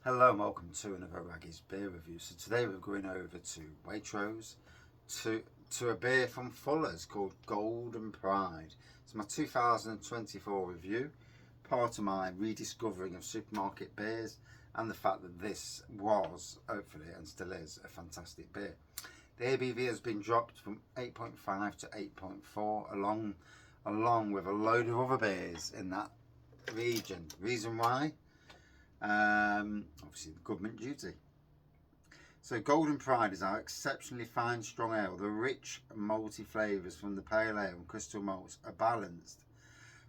Hello and welcome to another Raggy's beer review. So today we're going over to Waitrose to a beer from Fuller's called Golden Pride. It's my 2024 review, part of my rediscovering of supermarket beers and the fact that this was, hopefully and still is, a fantastic beer. The ABV has been dropped from 8.5 to 8.4 along with a load of other beers in that region. Reason why? Obviously the government duty. So Golden Pride is our exceptionally fine strong ale. The rich malty flavours from the pale ale and crystal malts are balanced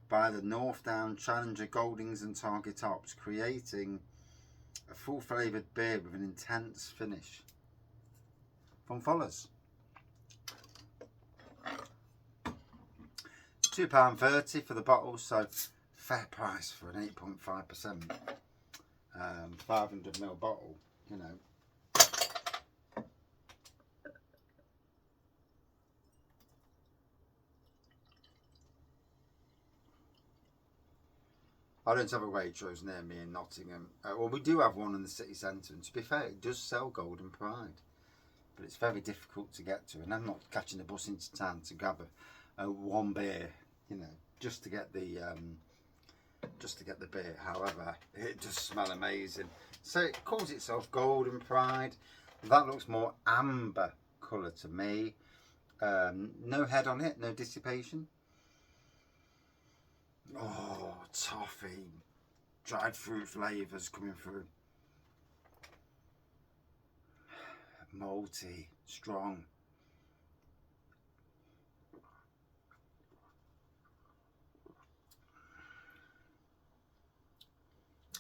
by the North Down Challenger Goldings and Target hops, creating a full flavoured beer with an intense finish. From Fuller's. £2.30 for the bottle, so fair price for an 8.5%. 500ml bottle, you know. I don't have a Waitrose near me in Nottingham. Well, we do have one in the city centre, and to be fair, it does sell Golden Pride, but it's very difficult to get to, and I'm not catching a bus into town to grab a one beer, you know, just to get the beer. However, it does smell amazing. So it calls itself Golden Pride. That looks more amber colour to me. No head on it, no dissipation. Oh, toffee, dried fruit flavours coming through. Malty, strong.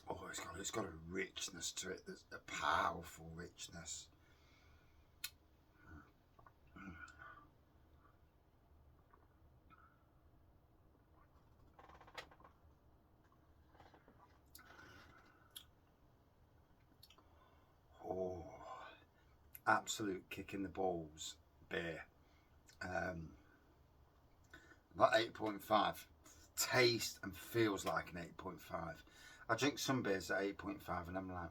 Oh, it's got a richness to it. There's a powerful richness. Oh, absolute kick in the balls beer. That 8.5 tastes and feels like an 8.5. I drink some beers at 8.5 and I'm like,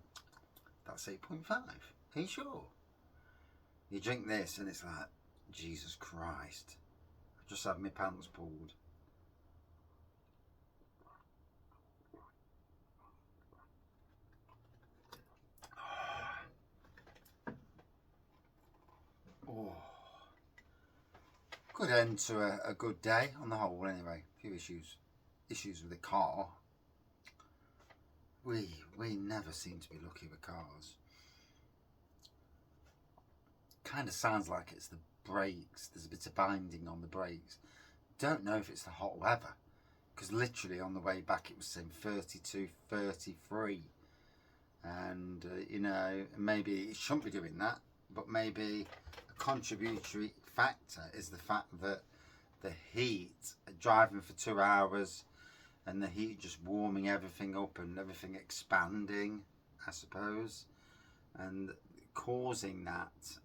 that's 8.5. Are you sure? You drink this and it's like, Jesus Christ. I've just had my pants pulled. Oh. Good end to a good day on the whole anyway. A few issues with the car. We never seem to be lucky with cars. Kind of sounds like it's the brakes. There's a bit of binding on the brakes. Don't know if it's the hot weather, because literally on the way back it was saying 32, 33, and you know, maybe it shouldn't be doing that, but maybe a contributory factor is the fact that the heat, driving for 2 hours, and the heat just warming everything up and everything expanding, I suppose, and causing that.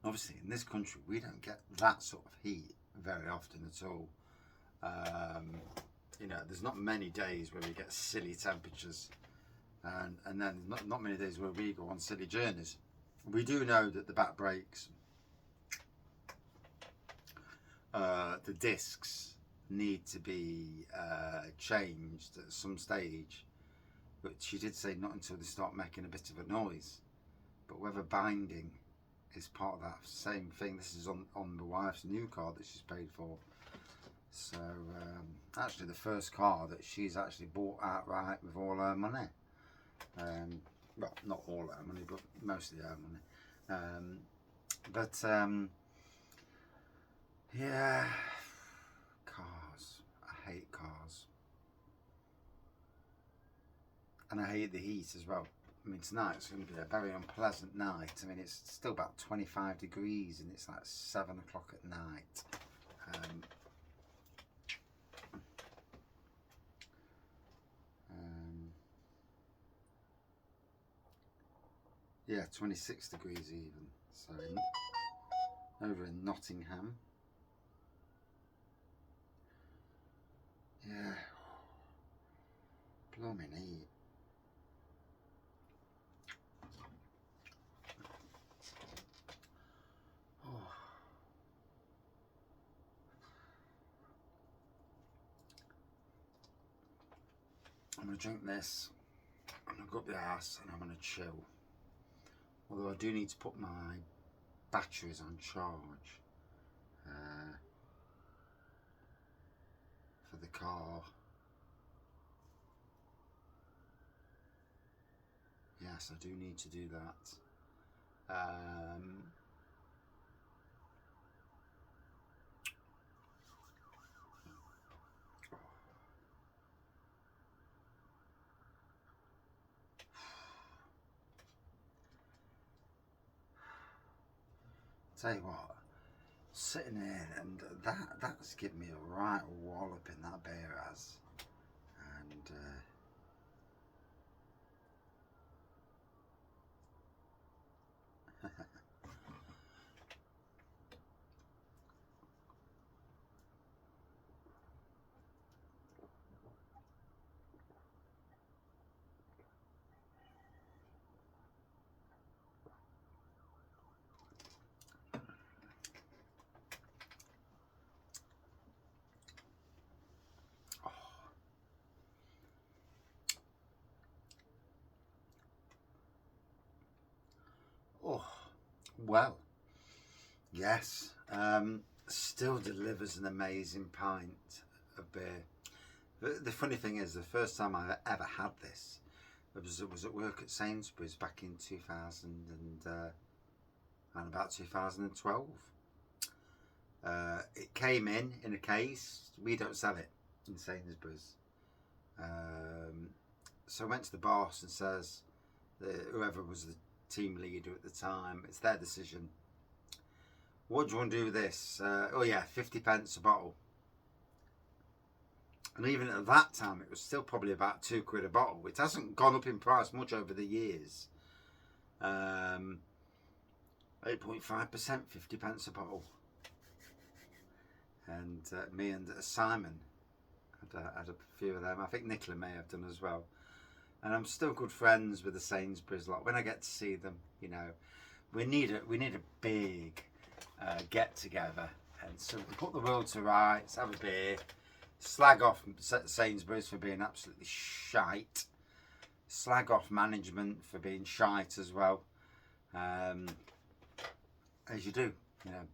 Obviously, in this country, we don't get that sort of heat very often at all. You know, there's not many days where we get silly temperatures, and then not many days where we go on silly journeys. We do know that the back brakes, the discs need to be changed at some stage, but she did say not until they start making a bit of a noise. But whether binding is part of that same thing. This is on my wife's new car that she's paid for. So actually the first car that she's actually bought outright with all her money. Well, not all her money, but mostly her money. Yeah, cars. I hate cars. And I hate the heat as well. I mean, tonight's going to be a very unpleasant night. I mean, it's still about 25 degrees and it's like 7 o'clock at night. Yeah, 26 degrees even. So, over in Nottingham. Yeah. me knee. Oh. I'm going to drink this. I'm going to go up the arse and I'm going to chill. Although I do need to put my batteries on charge for the car. Yes, I do need to do that. Tell you what, sitting here and that's given me a right wallop in that beer has, and oh, well, yes, still delivers an amazing pint of beer. The funny thing is, the first time I ever had this was at work at Sainsbury's back in 2000 and about 2012. It came in a case. We don't sell it in Sainsbury's. So I went to the boss and says, whoever was the team leader at the time, it's their decision. What do you want to do with this? Oh yeah, 50 pence a bottle. And even at that time, it was still probably about £2 a bottle. It hasn't gone up in price much over the years. 8.5%, 50 pence a bottle. And me and Simon had a few of them. I think Nicola may have done as well. And I'm still good friends with the Sainsbury's lot. When I get to see them, you know, we need a big get together, and so we put the world to rights, have a beer, slag off Sainsbury's for being absolutely shite, slag off management for being shite as well, as you do, you know.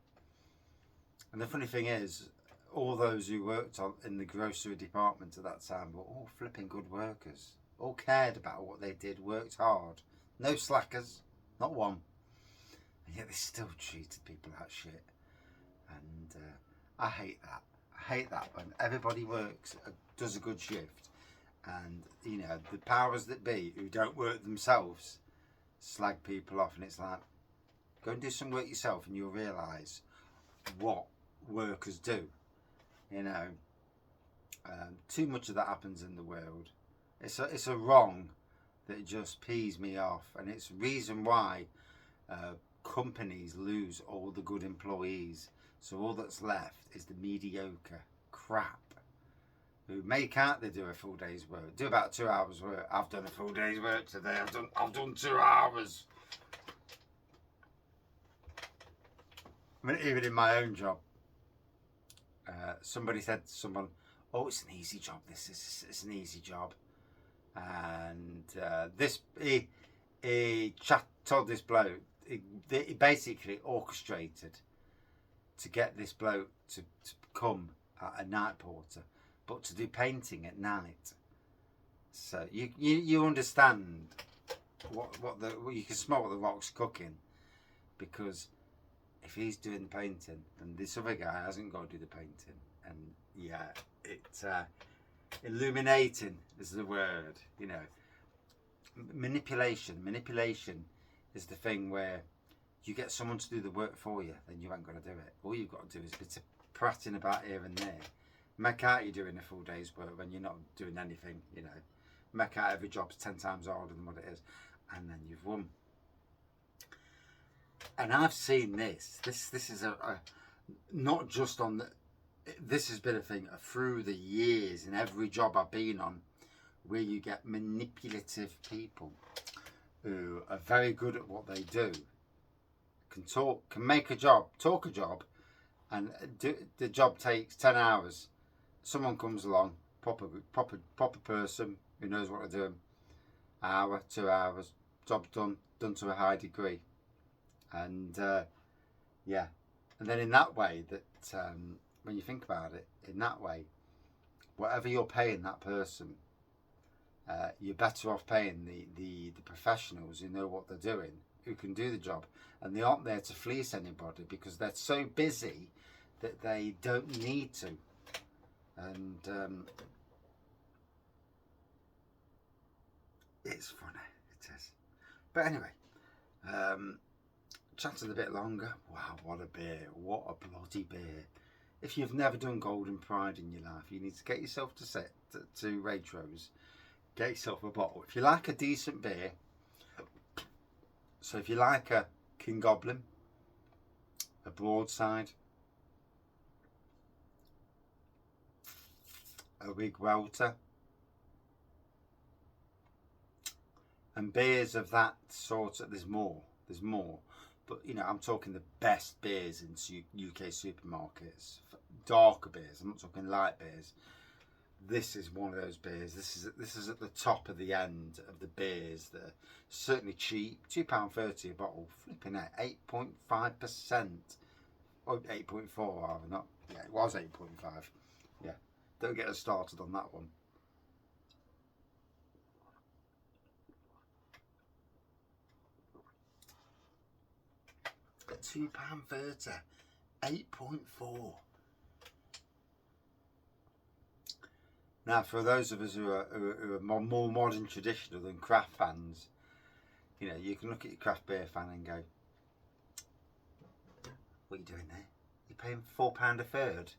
And the funny thing is, all those who worked in the grocery department at that time were all flipping good workers, all cared about what they did, worked hard, no slackers, not one. And yet they still treated people like shit. And I hate that. I hate that when everybody works, does a good shift, and, you know, the powers that be who don't work themselves slag people off. And it's like, go and do some work yourself and you'll realise what workers do, you know. Too much of that happens in the world. It's a wrong that just pees me off, and it's the reason why companies lose all the good employees. So all that's left is the mediocre crap who can't they do a full day's work, do about 2 hours work. I've done a full day's work today. I've done 2 hours. I mean, even in my own job, somebody said to someone, oh, it's an easy job, it's an easy job. And he told this bloke, he basically orchestrated to get this bloke to become a night porter, but to do painting at night. So you understand what you can smell what the rock's cooking, because if he's doing the painting, then this other guy hasn't got to do the painting. And yeah, it's illuminating is the word, you know. Manipulation is the thing where you get someone to do the work for you, then you ain't got to do it. All you've got to do is a bit of prattling about here and there. Make out you're doing a full day's work when you're not doing anything, you know. Make out every job's 10 times harder than what it is, and then you've won. And I've seen this. This is a not just on the. This has been a thing through the years in every job I've been on, where you get manipulative people who are very good at what they do, can talk, can make a job, talk a job, and the job takes 10 hours. Someone comes along, proper person who knows what they're doing, hour, 2 hours, job's done to a high degree. And yeah, and then in that way, that when you think about it, in that way, whatever you're paying that person, you're better off paying the professionals who know what they're doing, who can do the job, and they aren't there to fleece anybody because they're so busy that they don't need to. And it's funny, it is. But anyway, chatted a bit longer. Wow, what a beer! What a bloody beer! If you've never done Golden Pride in your life, you need to get yourself to Waitrose. Get yourself a bottle. If you like a decent beer, so if you like a King Goblin, a Broadside, a Big Welter, and beers of that sort, there's more, but you know, I'm talking the best beers in UK supermarkets, darker beers. I'm not talking light beers. This is one of those beers. This is at the top of the end of the beers that are certainly cheap. £2.30 a bottle. Flipping it, 8.5%. Oh, 8.4 rather, not. Yeah, it was 8.5. Yeah, don't get us started on that one. £2.30, 8.4. Now, for those of us who are more modern traditional than craft fans, you know, you can look at your craft beer fan and go, what are you doing there? You're paying £4 a third,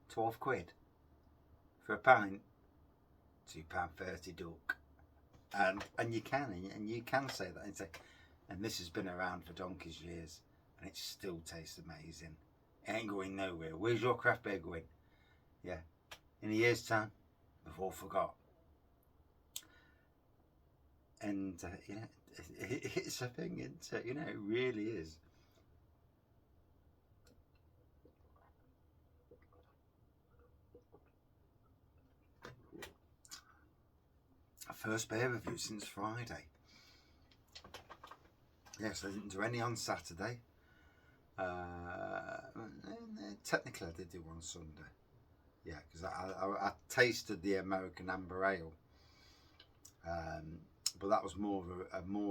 12 quid for a pint, £2.30 duck. And you can say that and say, and this has been around for donkey's years and it still tastes amazing. It ain't going nowhere. Where's your craft beer going? Yeah, in a year's time, we've all forgot. And you know, it's a thing, isn't it? You know, it really is. First beer review since Friday. Yes, I didn't do any on Saturday. Technically, I did do one Sunday. Yeah, because I tasted the American Amber Ale, but that was more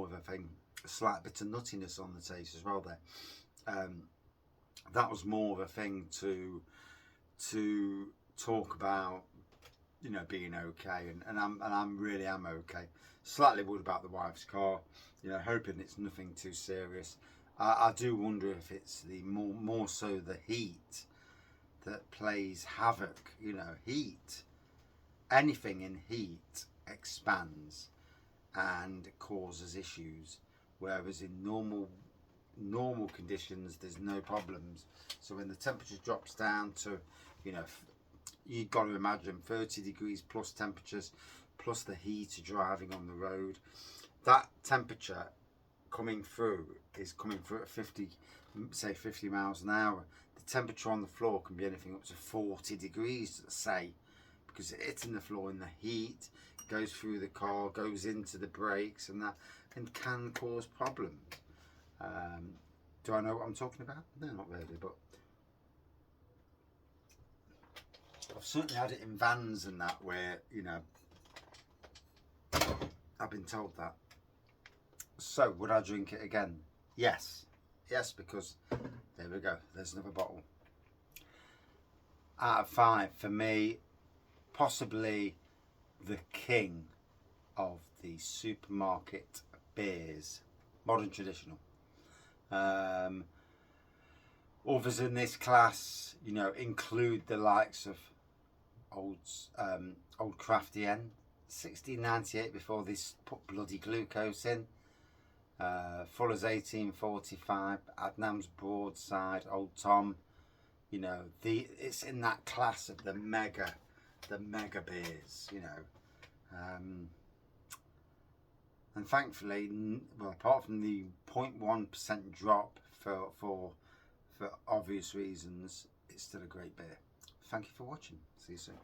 of a thing. A slight bit of nuttiness on the taste as well there. That was more of a thing to talk about, you know, being okay, and I'm really am okay. Slightly worried about the wife's car, you know, hoping it's nothing too serious. I do wonder if it's the more so the heat that plays havoc. You know, heat, anything in heat expands and causes issues, whereas in normal conditions there's no problems. So when the temperature drops down to, you know, you've got to imagine 30 degrees plus temperatures, plus the heat of driving on the road, that temperature is coming through at 50 miles an hour. The temperature on the floor can be anything up to 40 degrees, say, because it's hitting the floor in the heat, goes through the car, goes into the brakes, and that can cause problems. Do I know what I'm talking about? No, not really, but I've certainly had it in vans and that, where, you know, I've been told that. So, would I drink it again? Yes. Yes, because there we go. There's another bottle. Out of 5, for me, possibly the king of the supermarket beers. Modern traditional. Others in this class, you know, include the likes of old Crafty N, 1698 before this put bloody glucose in. Fuller's 1845, Adnam's Broadside, Old Tom. You know, it's in that class of the mega beers. You know, And thankfully, well, apart from the 0.1% drop for obvious reasons, it's still a great beer. Thank you for watching. See you soon.